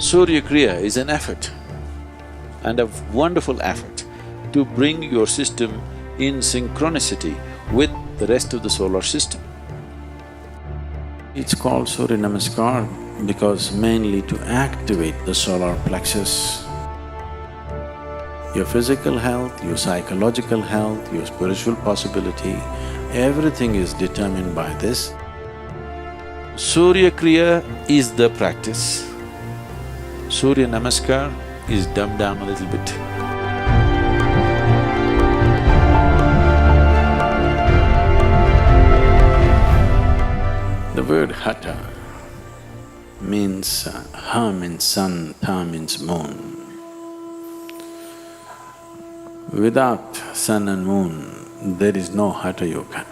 Suryakriya is an effort and a wonderful effort to bring your system in synchronicity with the rest of the solar system. It's called Suryanamaskar because mainly to activate the solar plexus. Your physical health, your psychological health, your spiritual possibility, everything is determined by this. Suryakriya is the practice. Suryanamaskar is dumbed down a little bit. The word hatha means… ha means sun, tha means moon. Without sun and moon, there is no hatha yoga.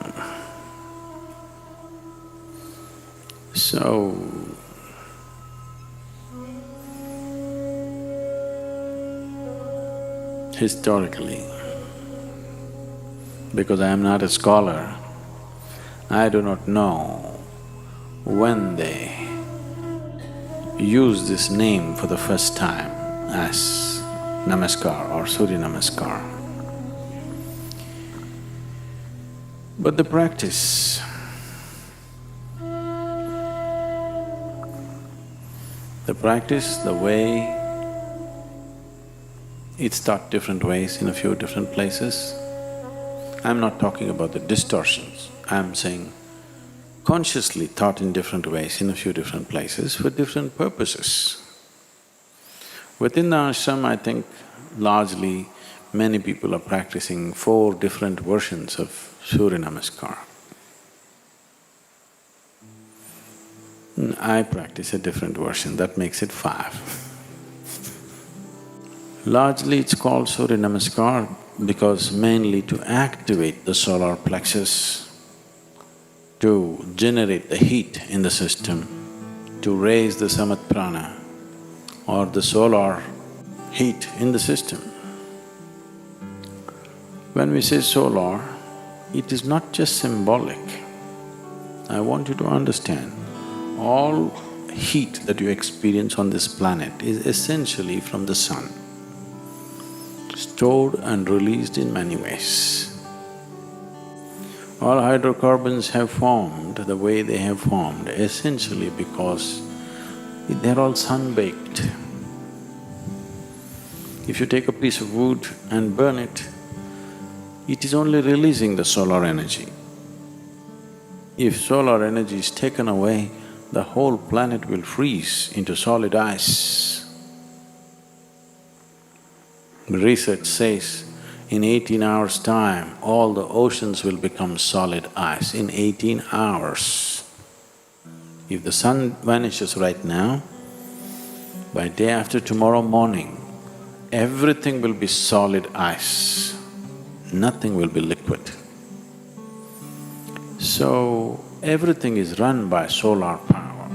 So, historically, because I am not a scholar, I do not know when they use this name for the first time as Namaskar or Suryanamaskar. But the practice, the way it's taught different ways in a few different places. I'm not talking about the distortions, I'm saying consciously taught in different ways in a few different places for different purposes. Within the ashram, I think largely many people are practicing 4 different versions of Suryanamaskar. I practice a different version, that makes it 5. Largely it's called Suryanamaskar because mainly to activate the solar plexus, to generate the heat in the system, to raise the samat prana or the solar heat in the system. When we say solar, it is not just symbolic. I want you to understand, all heat that you experience on this planet is essentially from the sun, stored and released in many ways. All hydrocarbons have formed the way they have formed essentially because they're all sun-baked. If you take a piece of wood and burn it, it is only releasing the solar energy. If solar energy is taken away, the whole planet will freeze into solid ice. Research says in 18 hours' time, all the oceans will become solid ice in 18 hours. If the sun vanishes right now, by day after tomorrow morning, everything will be solid ice, nothing will be liquid. So, everything is run by solar power.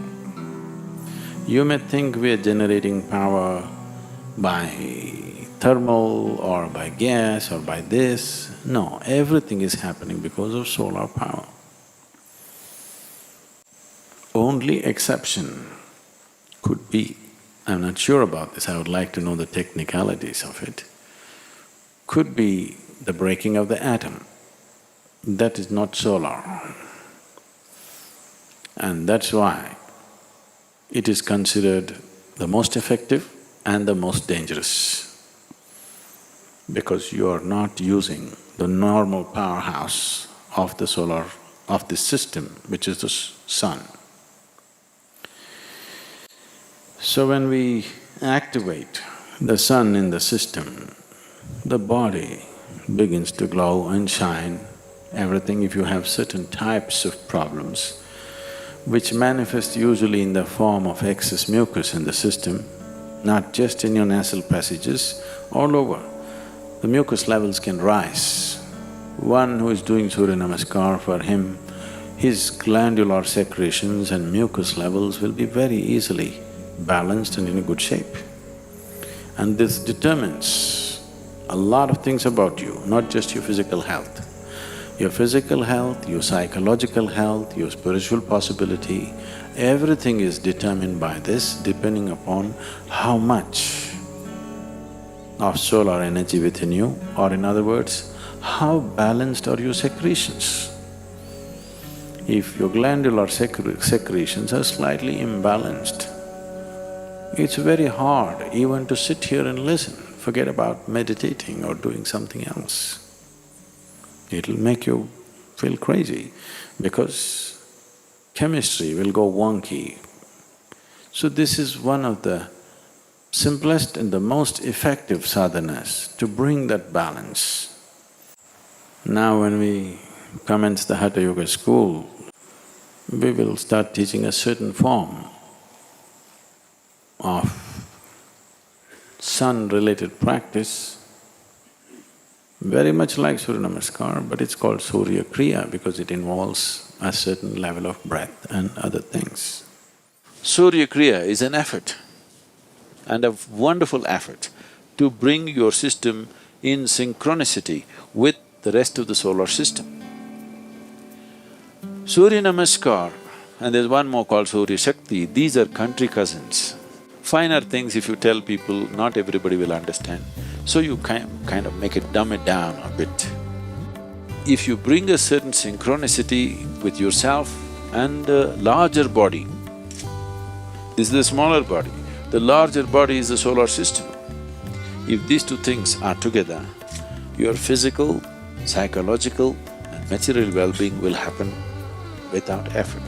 You may think we are generating power by thermal or by gas or by this. No, everything is happening because of solar power. Only exception could be, I'm not sure about this, I would like to know the technicalities of it, could be the breaking of the atom. That is not solar. And that's why it is considered the most effective and the most dangerous, because you are not using the normal powerhouse of the solar… of this system, which is the sun. So when we activate the sun in the system, the body begins to glow and shine, everything. If you have certain types of problems which manifest usually in the form of excess mucus in the system, not just in your nasal passages, all over, the mucus levels can rise. One who is doing Suryanamaskar, for him, his glandular secretions and mucus levels will be very easily balanced and in a good shape. And this determines a lot of things about you, not just your physical health. Your physical health, your psychological health, your spiritual possibility, everything is determined by this, depending upon how much of solar energy within you, or in other words, how balanced are your secretions. If your glandular secretions are slightly imbalanced, it's very hard even to sit here and listen, forget about meditating or doing something else. It'll make you feel crazy because chemistry will go wonky. So this is one of the simplest and the most effective sadhanas to bring that balance. Now when we commence the Hatha Yoga school, we will start teaching a certain form of sun-related practice, very much like Suryanamaskar, but it's called suryakriya because it involves a certain level of breath and other things. Suryakriya is an effort, and a wonderful effort to bring your system in synchronicity with the rest of the solar system. Suryanamaskar, and there's one more called Surya Shakti, these are country cousins. Finer things if you tell people, not everybody will understand, so you kind of dumb it down a bit. If you bring a certain synchronicity with yourself and the larger body, this is the smaller body, the larger body is the solar system. If these two things are together, your physical, psychological and material well-being will happen without effort.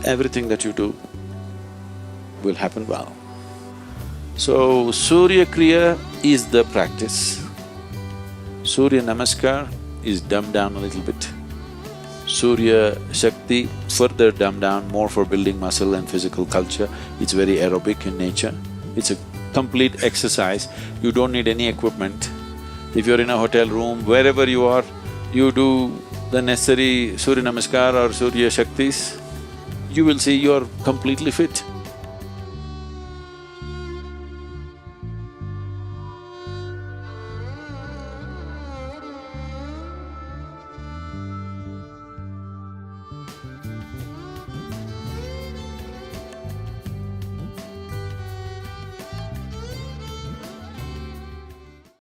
Everything that you do will happen well. So, suryakriya is the practice. Suryanamaskar is dumbed down a little bit. Surya Shakti, further dumbed down, more for building muscle and physical culture. It's very aerobic in nature. It's a complete exercise. You don't need any equipment. If you're in a hotel room, wherever you are, you do the necessary Surya Namaskar or Surya Shaktis, you will see you're completely fit.